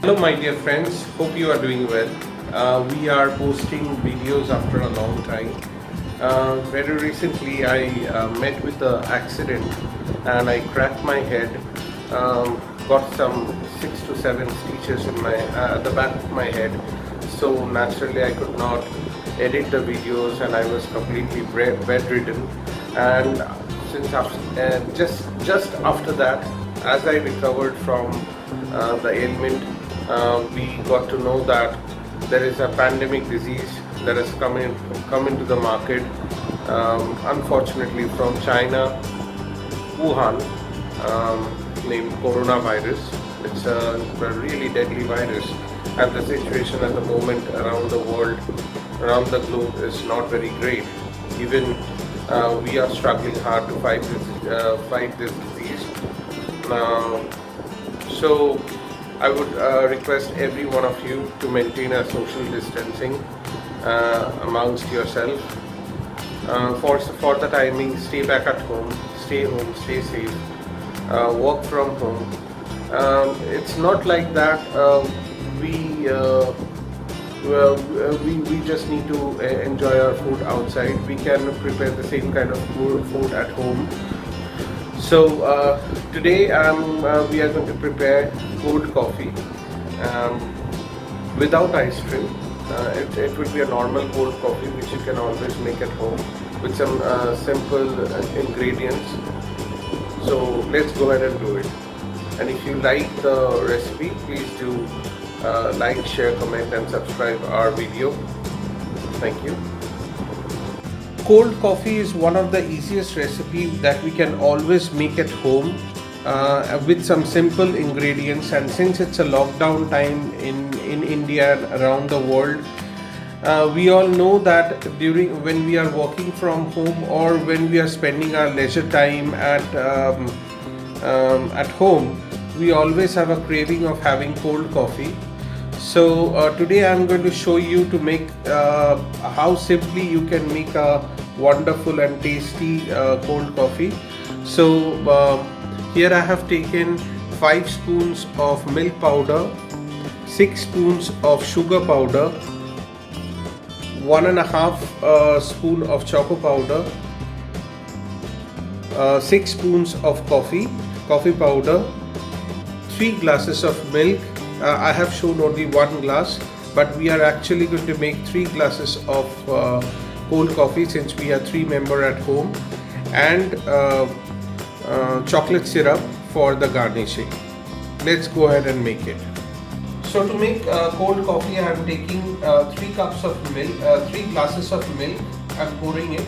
Hello my dear friends, hope you are doing well. We are posting videos after a long time. Very recently I met with an accident and I cracked my head, got some 6 to 7 stitches in my at the back of my head. So naturally I could not edit the videos and I was completely bedridden. And just after that, as I recovered from the ailment, we got to know that there is a pandemic disease that has come into the market, unfortunately from China, Wuhan, named coronavirus. It's a really deadly virus, and the situation at the moment around the world, around the globe, is not very great. Even we are struggling hard to fight this disease. So I would request every one of you to maintain a social distancing amongst yourself. For the timing, stay back at home, stay safe, work from home. It's not like that we we just need to enjoy our food outside. We can prepare the same kind of food at home. So today we are going to prepare cold coffee without ice cream. It would be a normal cold coffee which you can always make at home with some simple ingredients. So let's go ahead and do it. And if you like the recipe, please do like, share, comment and subscribe our video. Thank you. Cold coffee is one of the easiest recipes that we can always make at home with some simple ingredients. And since it's a lockdown time in India and around the world, we all know that when we are working from home or when we are spending our leisure time at home, we always have a craving of having cold coffee. So today I'm going to show you to make how simply you can make a wonderful and tasty cold coffee. So here I have taken 5 spoons of milk powder, 6 spoons of sugar powder, 1.5 spoon of choco powder, 6 spoons of coffee powder, 3 glasses of milk. I have shown only 1 glass, but we are actually going to make 3 glasses of cold coffee since we are 3 members at home, and chocolate syrup for the garnishing. Let's go ahead and make it. So to make cold coffee, I am taking 3 cups of milk, 3 glasses of milk. I am pouring it.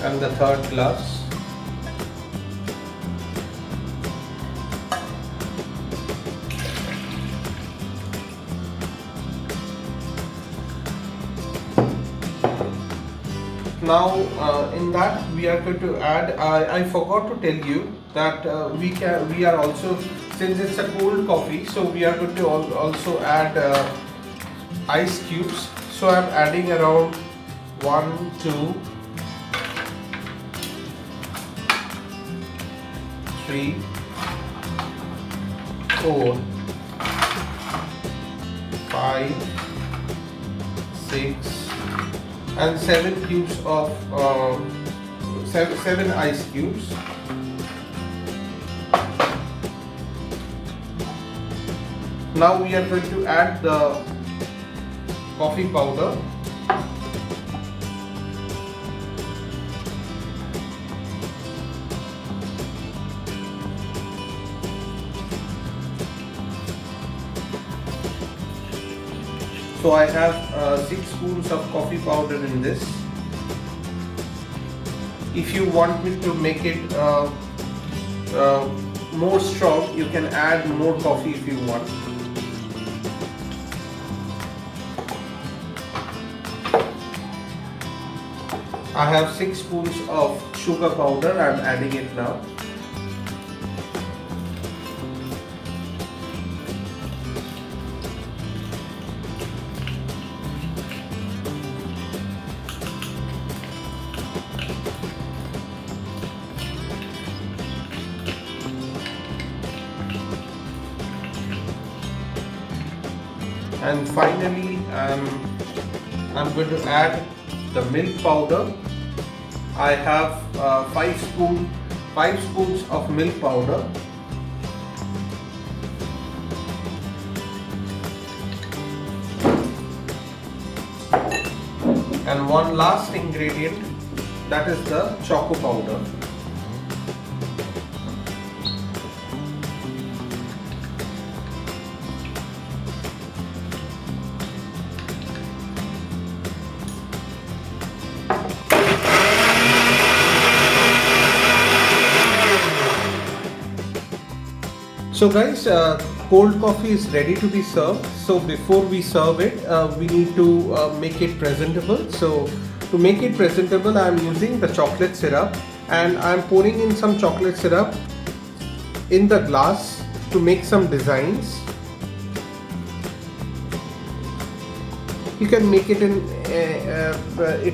And the third glass. Now in that we are going to add, I forgot to tell you that we are also, since it's a cold coffee, so we are going to also add ice cubes. So I'm adding around 1, 2, 3, 4, 5, 6 and 7 cubes of 7 ice cubes. Now we are going to add the coffee powder. So I have 6 spoons of coffee powder in this. If you want me to make it more strong, you can add more coffee if you want. I have 6 spoons of sugar powder. I am adding it now. And finally, I'm going to add the milk powder. I have 5 spoons of milk powder. And one last ingredient, that is the choco powder. So guys, cold coffee is ready to be served. So before we serve it, we need to make it presentable. So to make it presentable, I am using the chocolate syrup, and I am pouring in some chocolate syrup in the glass to make some designs. You can make it in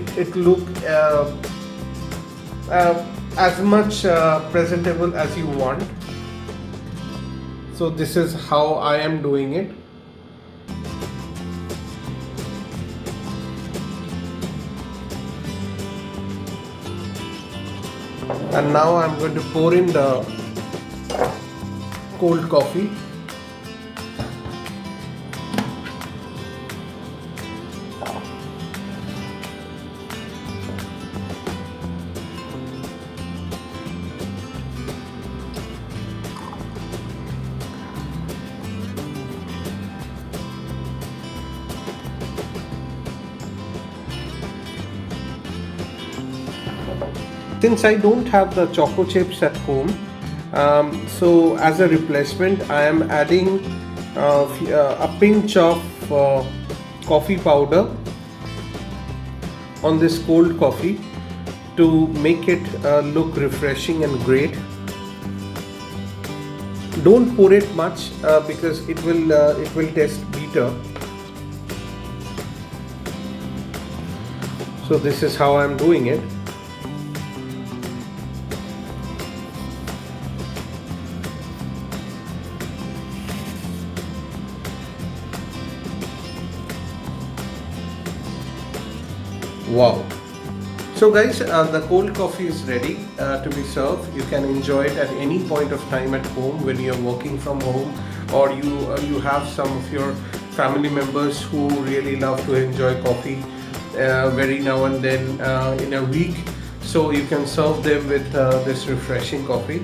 it look as much presentable as you want. So this is how I am doing it. And now I'm going to pour in the cold coffee. Since I don't have the choco chips at home, so as a replacement I am adding a pinch of coffee powder on this cold coffee to make it look refreshing and great. Don't pour it much because it will taste bitter. So this is how I am doing it. Wow. So guys, the cold coffee is ready to be served. You can enjoy it at any point of time at home when you're working from home, or you have some of your family members who really love to enjoy coffee very now and then in a week. So you can serve them with this refreshing coffee.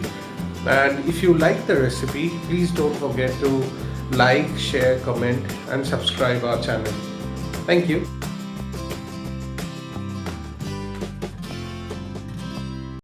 And if you like the recipe, please don't forget to like, share, comment and subscribe our channel. Thank you.